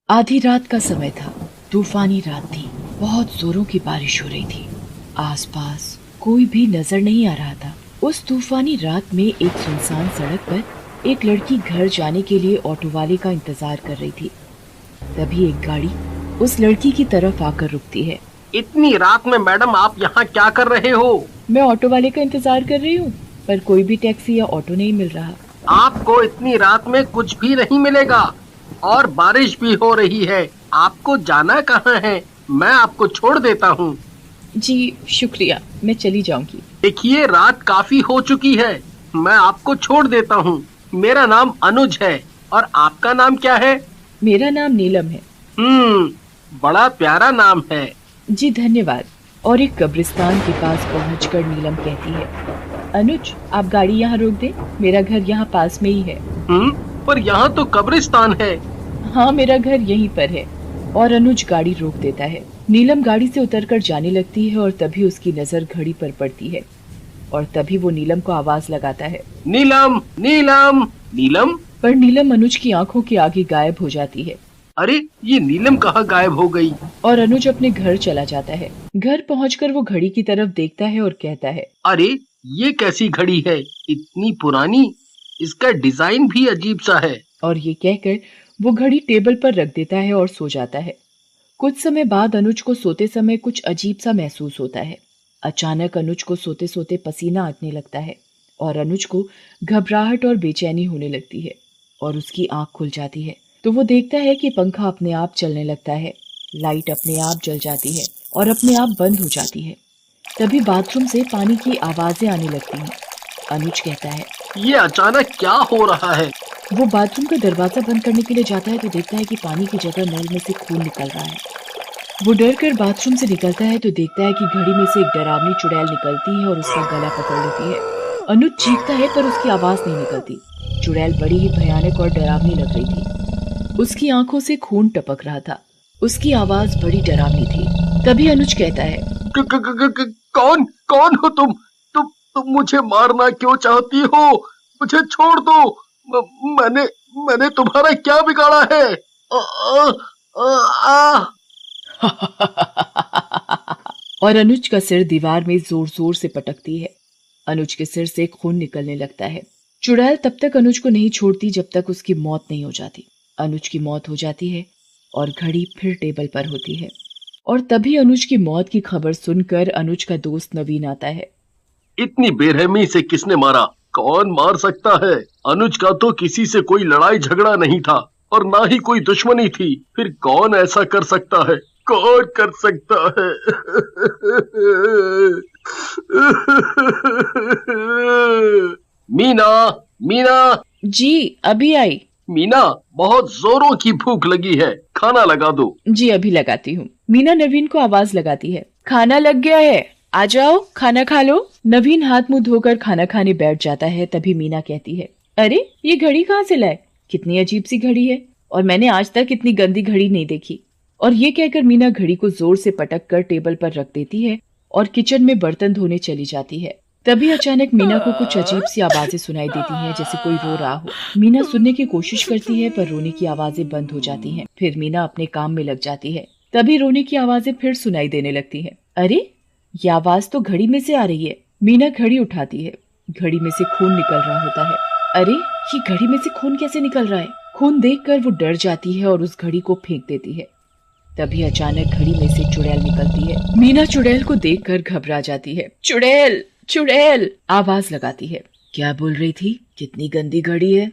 आधी रात का समय था। तूफानी रात थी। बहुत जोरों की बारिश हो रही थी। आसपास कोई भी नजर नहीं आ रहा था। उस तूफानी रात में एक सुनसान सड़क पर एक लड़की घर जाने के लिए ऑटो वाले का इंतजार कर रही थी। तभी एक गाड़ी उस लड़की की तरफ आकर रुकती है। इतनी रात में मैडम आप यहाँ क्या कर रहे हो? मैं ऑटो वाले का इंतजार कर रही हूँ, पर कोई भी टैक्सी या ऑटो नहीं मिल रहा। आपको इतनी रात में कुछ भी नहीं मिलेगा और बारिश भी हो रही है। आपको जाना कहाँ है? मैं आपको छोड़ देता हूँ। जी शुक्रिया, मैं चली जाऊंगी। देखिए रात काफी हो चुकी है, मैं आपको छोड़ देता हूँ। मेरा नाम अनुज है और आपका नाम क्या है? मेरा नाम नीलम है। बड़ा प्यारा नाम है। जी धन्यवाद। और एक कब्रिस्तान के पास पहुंचकर नीलम कहती है, अनुज आप गाड़ी यहाँ रोक दें, मेरा घर यहाँ पास में ही है। पर यहाँ तो कब्रिस्तान है। हाँ मेरा घर यहीं पर है। और अनुज गाड़ी रोक देता है। नीलम गाड़ी से उतरकर जाने लगती है और तभी उसकी नजर घड़ी पर पड़ती है और तभी वो नीलम को आवाज लगाता है, नीलम नीलम नीलम। पर नीलम अनुज की आंखों के आगे गायब हो जाती है। अरे ये नीलम कहाँ गायब हो गई? और अनुज अपने घर चला जाता है। घर पहुंचकर वो घड़ी की तरफ देखता है और कहता है, अरे ये कैसी घड़ी है, इतनी पुरानी, इसका डिजाइन भी अजीब सा है। और ये कहकर वो घड़ी टेबल पर रख देता है और सो जाता है। कुछ समय बाद अनुज को सोते समय कुछ अजीब सा महसूस होता है। अचानक अनुज को सोते सोते पसीना आने लगता है और अनुज को घबराहट और बेचैनी होने लगती है और उसकी आंख खुल जाती है तो वो देखता है कि पंखा अपने आप चलने लगता है, लाइट अपने आप जल जाती है और अपने आप बंद हो जाती है। तभी बाथरूम से पानी की आवाजें आने लगती हैं। अनुज कहता है, ये अचानक क्या हो रहा है? वो बाथरूम का दरवाजा बंद करने के लिए जाता है तो देखता है कि पानी की जगह नल में से खून निकल रहा है। वो डर कर बाथरूम से निकलता है तो देखता है कि घड़ी में से एक डरावनी चुड़ैल निकलती है और उसका गला पकड़ लेती है। अनुज चीखता है पर उसकी आवाज नहीं निकलती। चुड़ैल बड़ी ही भयानक और डरावनी लग रही थी। उसकी आंखों से खून टपक रहा था। उसकी आवाज बड़ी डरावनी थी। तभी अनुज कहता है, कौन कौन हो तुम मुझे मारना क्यों चाहती हो? मुझे छोड़ दो। मैंने मैंने तुम्हारा क्या बिगाड़ा है? आ, आ, आ, और अनुज का सिर दीवार में जोर जोर से पटकती है। अनुज के सिर से खून निकलने लगता है। चुड़ैल तब तक अनुज को नहीं छोड़ती जब तक उसकी मौत नहीं हो जाती। अनुज की मौत हो जाती है और घड़ी फिर टेबल पर होती है। और तभी अनुज की मौत की खबर सुनकर अनुज का दोस्त नवीन आता है। इतनी बेरहमी से किसने मारा? कौन मार सकता है? अनुज का तो किसी से कोई लड़ाई झगड़ा नहीं था और ना ही कोई दुश्मनी थी। फिर कौन ऐसा कर सकता है? कौन कर सकता है? मीना, मीना। जी अभी आई। मीना, बहुत जोरों की भूख लगी है, खाना लगा दो। जी अभी लगाती हूँ। मीना नवीन को आवाज लगाती है, खाना लग गया है, आ जाओ खाना खा लो। नवीन हाथ मुंह धोकर खाना खाने बैठ जाता है। तभी मीना कहती है, अरे ये घड़ी कहाँ से लाए? कितनी अजीब सी घड़ी है और मैंने आज तक इतनी गंदी घड़ी नहीं देखी। और ये कहकर मीना घड़ी को जोर से पटक कर टेबल पर रख देती है और किचन में बर्तन धोने चली जाती है। तभी अचानक मीना को कुछ अजीब सी आवाजें सुनाई देती हैं, जैसे कोई रो रहा हो। मीना सुनने की कोशिश करती है पर रोने की आवाजें बंद हो जाती हैं। फिर मीना अपने काम में लग जाती है। तभी रोने की आवाजें फिर सुनाई देने लगती हैं। अरे ये आवाज तो घड़ी में से आ रही है। मीना घड़ी उठाती है। घड़ी में से खून निकल रहा होता है। अरे ये घड़ी में से खून कैसे निकल रहा है? खून देखकर वो डर जाती है और उस घड़ी को फेंक देती है। तभी अचानक घड़ी में से चुड़ैल निकलती है। मीना चुड़ैल को देखकर घबरा जाती है। चुड़ैल चुड़ैल आवाज लगाती है। क्या बोल रही थी? कितनी गंदी घड़ी है,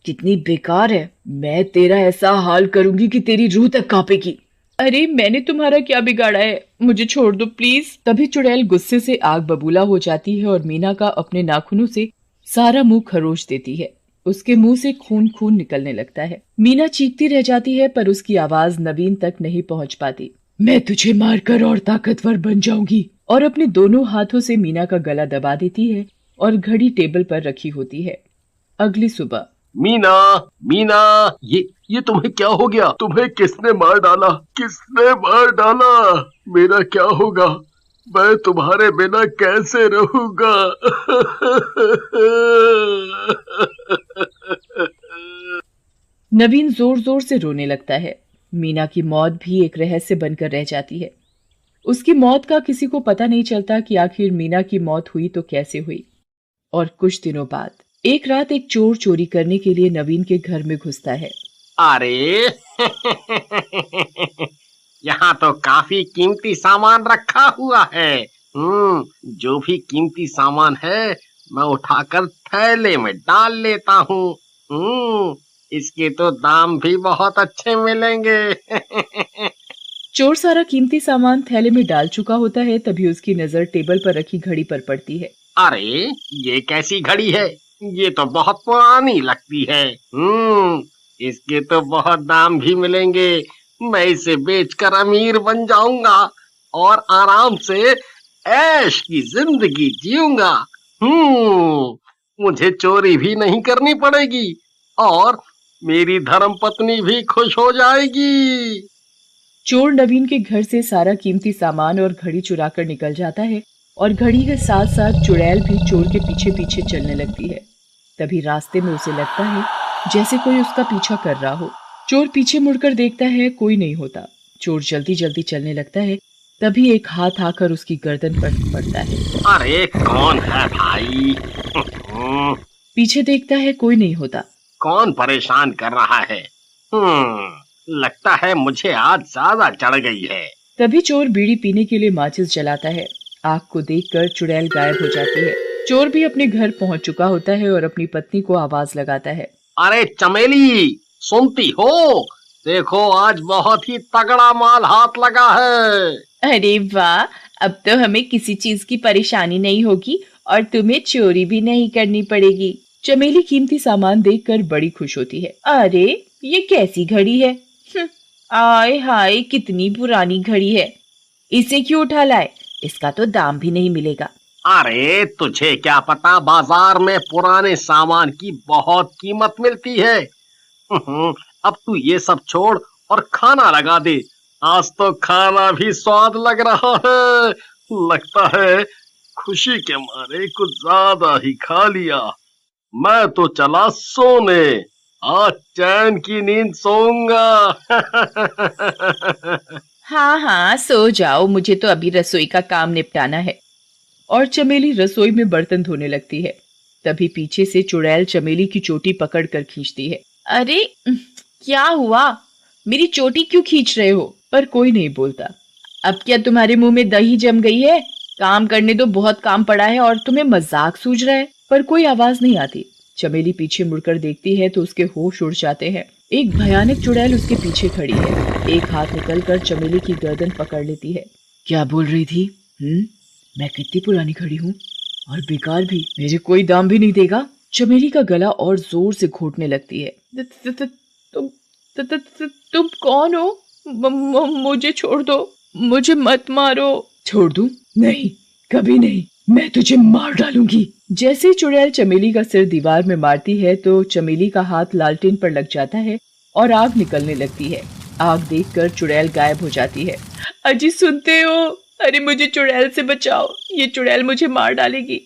कितनी बेकार है। मैं तेरा ऐसा हाल करूंगी कि तेरी रूह तक कांपेगी। अरे मैंने तुम्हारा क्या बिगाड़ा है, मुझे छोड़ दो प्लीज। तभी चुड़ैल गुस्से से आग बबूला हो जाती है और मीना का अपने नाखूनों से सारा मुंह खरोच देती है। उसके मुंह से खून खून निकलने लगता है। मीना चीखती रह जाती है पर उसकी आवाज नवीन तक नहीं पहुंच पाती। मैं तुझे मारकर और ताकतवर बन जाऊंगी। और अपने दोनों हाथों से मीना का गला दबा देती है और घड़ी टेबल पर रखी होती है। अगली सुबह। मीना, मीना, ये तुम्हें क्या हो गया? तुम्हें किसने मार डाला? किसने मार डाला? मेरा क्या होगा? मैं तुम्हारे बिना कैसे रहूंगा? नवीन जोर जोर से रोने लगता है। मीना की मौत भी एक रहस्य बनकर रह जाती है। उसकी मौत का किसी को पता नहीं चलता कि आखिर मीना की मौत हुई तो कैसे हुई। और कुछ दिनों बाद एक रात एक चोर चोरी करने के लिए नवीन के घर में घुसता है। अरे यहाँ तो काफी कीमती सामान रखा हुआ है। जो भी कीमती सामान है मैं उठाकर थैले में डाल लेता हूँ। इसके तो दाम भी बहुत अच्छे मिलेंगे। चोर सारा कीमती सामान थैले में डाल चुका होता है, तभी उसकी नजर टेबल पर रखी घड़ी पर पड़ती है। अरे ये कैसी घड़ी है? ये तो बहुत पुरानी लगती है। इसके तो बहुत दाम भी मिलेंगे। मैं इसे बेचकर अमीर बन जाऊंगा और आराम से ऐश की जिंदगी जीऊंगा। मुझे चोरी भी नहीं करनी पड़ेगी और मेरी धर्मपत्नी भी खुश हो जाएगी। चोर नवीन के घर से सारा कीमती सामान और घड़ी चुराकर निकल जाता है और घड़ी के साथ साथ चुड़ैल भी चोर के पीछे पीछे चलने लगती है। तभी रास्ते में उसे लगता है जैसे कोई उसका पीछा कर रहा हो। चोर पीछे मुड़कर देखता है, कोई नहीं होता। चोर जल्दी जल्दी चलने लगता है, तभी एक हाथ आकर उसकी गर्दन पर पड़ता है। अरे कौन है भाई? पीछे देखता है, कोई नहीं होता। कौन परेशान कर रहा है? लगता है मुझे आज ज्यादा चढ़ गई है। तभी चोर बीड़ी पीने के लिए माचिस जलाता है। आग को देखकर चुड़ैल गायब हो जाती है। चोर भी अपने घर पहुंच चुका होता है और अपनी पत्नी को आवाज लगाता है। अरे चमेली, सुनती हो? देखो आज बहुत ही तगड़ा माल हाथ लगा है। अरे वाह, अब तो हमें किसी चीज की परेशानी नहीं होगी और तुम्हें चोरी भी नहीं करनी पड़ेगी। चमेली कीमती सामान देखकर बड़ी खुश होती है। अरे ये कैसी घड़ी है? आय हाय, कितनी पुरानी घड़ी है। इसे क्यों उठा लाए? इसका तो दाम भी नहीं मिलेगा। अरे तुझे क्या पता, बाजार में पुराने सामान की बहुत कीमत मिलती है। अब तू ये सब छोड़ और खाना लगा दे। आज तो खाना भी स्वाद लग रहा है। लगता है खुशी के मारे कुछ ज्यादा ही खा लिया। मैं तो चला सोने। आज चैन की नींद सोऊंगा। हाँ हाँ, सो जाओ, मुझे तो अभी रसोई का काम निपटाना है। और चमेली रसोई में बर्तन धोने लगती है। तभी पीछे से चुड़ैल चमेली की चोटी पकड़कर खींचती है। अरे क्या हुआ? मेरी चोटी क्यों खींच रहे हो? पर कोई नहीं बोलता। अब क्या तुम्हारे मुंह में दही जम गई है? काम करने दो, बहुत काम पड़ा है और तुम्हें मजाक सूझ रहा है। पर कोई आवाज नहीं आती। चमेली पीछे मुड़कर देखती है तो उसके होश उड़ जाते हैं। एक भयानक चुड़ैल उसके पीछे खड़ी है। एक हाथ निकलकर चमेली की गर्दन पकड़ लेती है। क्या बोल रही थी? मैं कितनी पुरानी खड़ी हूँ और बेकार भी, मेरे कोई दाम भी नहीं देगा। चमेली का गला और जोर से घोटने लगती है। तुम कौन हो? मुझे छोड़ दो, मुझे मत मारो। छोड़ दूं? नहीं, कभी नहीं, मैं तुझे मार डालूंगी। जैसे चुड़ैल चमेली का सिर दीवार में मारती है तो चमेली का हाथ लालटेन पर लग जाता है और आग निकलने लगती है। आग देखकर चुड़ैल गायब हो जाती है। अजी सुनते हो? अरे मुझे चुड़ैल से बचाओ, ये चुड़ैल मुझे मार डालेगी।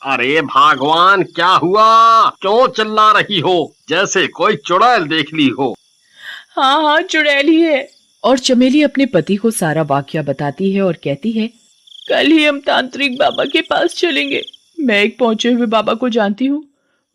अरे भगवान, क्या हुआ? क्यों चिल्ला रही हो जैसे कोई चुड़ैल देख ली हो? हाँ हाँ, चुड़ैल ही है। और चमेली अपने पति को सारा वाकया बताती है और कहती है, कल ही हम तांत्रिक बाबा के पास चलेंगे। मैं एक पहुंचे हुए बाबा को जानती हूँ,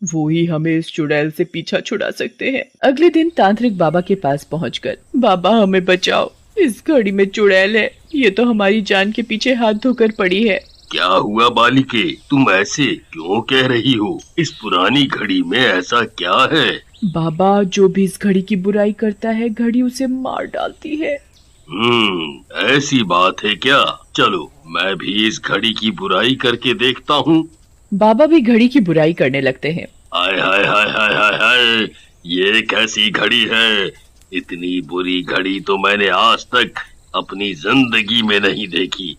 वो ही हमें इस चुड़ैल से पीछा छुड़ा सकते हैं। अगले दिन तांत्रिक बाबा के पास पहुंचकर, बाबा हमें बचाओ, इस घड़ी में चुड़ैल है, ये तो हमारी जान के पीछे हाथ धोकर पड़ी है। क्या हुआ बालिके, तुम ऐसे क्यों कह रही हो? इस पुरानी घड़ी में ऐसा क्या है? बाबा, जो भी इस घड़ी की बुराई करता है, घड़ी उसे मार डालती है। ऐसी बात है क्या? चलो मैं भी इस घड़ी की बुराई करके देखता हूँ। बाबा भी घड़ी की बुराई करने लगते हैं। हाय हाय हाय हाय हाय हाय, ये कैसी घड़ी है? इतनी बुरी घड़ी तो मैंने आज तक अपनी जिंदगी में नहीं देखी।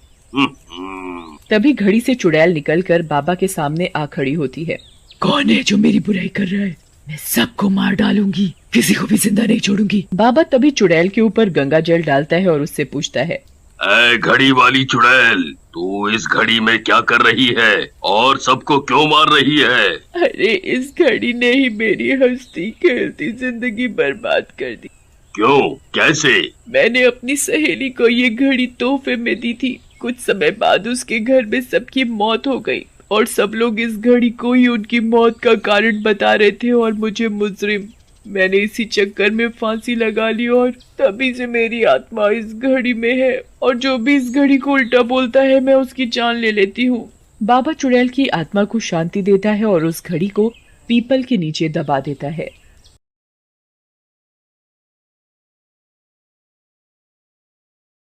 तभी घड़ी से चुड़ैल निकलकर बाबा के सामने आ खड़ी होती है। कौन है जो मेरी बुराई कर रहा है? मैं सबको मार डालूंगी, किसी को भी जिंदा नहीं छोड़ूंगी। बाबा तभी चुड़ैल के ऊपर गंगा जल डालता है और उससे पूछता है, ऐ घड़ी वाली चुड़ैल, तू इस घड़ी में क्या कर रही है और सबको क्यों मार रही है? अरे इस घड़ी ने ही मेरी हंसती खेलती जिंदगी बर्बाद कर दी। क्यों? कैसे? मैंने अपनी सहेली को ये घड़ी तोहफे में दी थी। कुछ समय बाद उसके घर में सबकी मौत हो गई और सब लोग इस घड़ी को ही उनकी मौत का कारण बता रहे थे और मुझे मुजरिम। मैंने इसी चक्कर में फांसी लगा ली और तभी से मेरी आत्मा इस घड़ी में है और जो भी इस घड़ी को उल्टा बोलता है मैं उसकी जान ले लेती हूँ। बाबा चुड़ैल की आत्मा को शांति देता है और उस घड़ी को पीपल के नीचे दबा देता है।